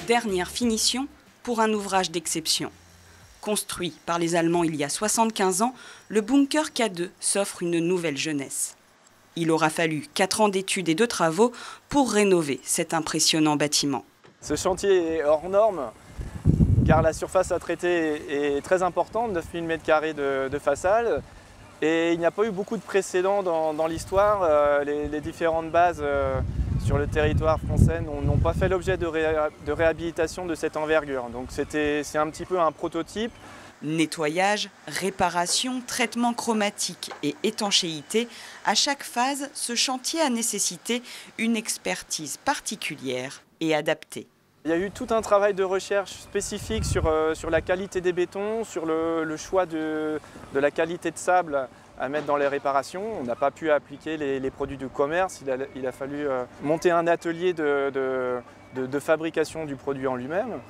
dernières finitions pour un ouvrage d'exception. Construit par les Allemands il y a 75 ans, le bunker K2 s'offre une nouvelle jeunesse. Il aura fallu 4 ans d'études et de travaux pour rénover cet impressionnant bâtiment. Ce chantier est hors norme car la surface à traiter est très importante, 9000 m² de façade. Et il n'y a pas eu beaucoup de précédents dans l'histoire. Les différentes bases sur le territoire français n'ont pas fait l'objet de réhabilitation de cette envergure. Donc c'est un petit peu un prototype. Nettoyage, réparation, traitement chromatique et étanchéité, à chaque phase, ce chantier a nécessité une expertise particulière et adaptée. Il y a eu tout un travail de recherche spécifique sur la qualité des bétons, sur le choix de la qualité de sable à mettre dans les réparations. On n'a pas pu appliquer les produits du commerce, il a fallu monter un atelier de fabrication du produit en lui-même.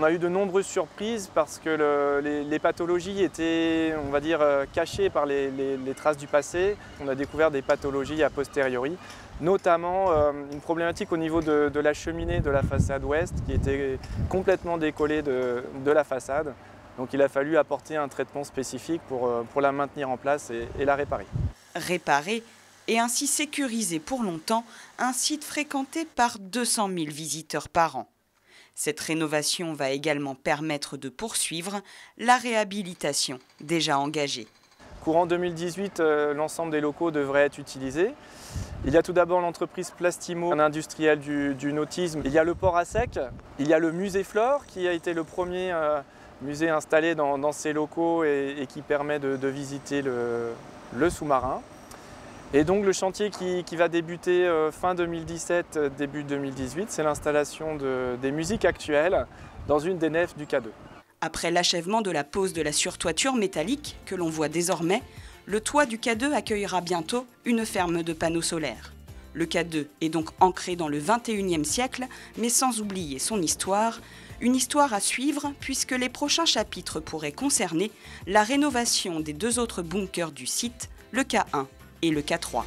On a eu de nombreuses surprises parce que les pathologies étaient, on va dire, cachées par les traces du passé. On a découvert des pathologies a posteriori, notamment une problématique au niveau de la cheminée de la façade ouest qui était complètement décollée de la façade. Donc il a fallu apporter un traitement spécifique pour la maintenir en place et la réparer. Réparer et ainsi sécuriser pour longtemps un site fréquenté par 200 000 visiteurs par an. Cette rénovation va également permettre de poursuivre la réhabilitation déjà engagée. Courant 2018, l'ensemble des locaux devrait être utilisé. Il y a tout d'abord l'entreprise Plastimo, un industriel du nautisme. Il y a le port à sec, il y a le musée Flore qui a été le premier musée installé dans ces locaux et qui permet de visiter le sous-marin. Et donc le chantier qui va débuter fin 2017, début 2018, c'est l'installation des musiques actuelles dans une des nefs du K2. Après l'achèvement de la pose de la surtoiture métallique que l'on voit désormais, le toit du K2 accueillera bientôt une ferme de panneaux solaires. Le K2 est donc ancré dans le XXIe siècle, mais sans oublier son histoire. Une histoire à suivre puisque les prochains chapitres pourraient concerner la rénovation des 2 autres bunkers du site, le K1 et le K3.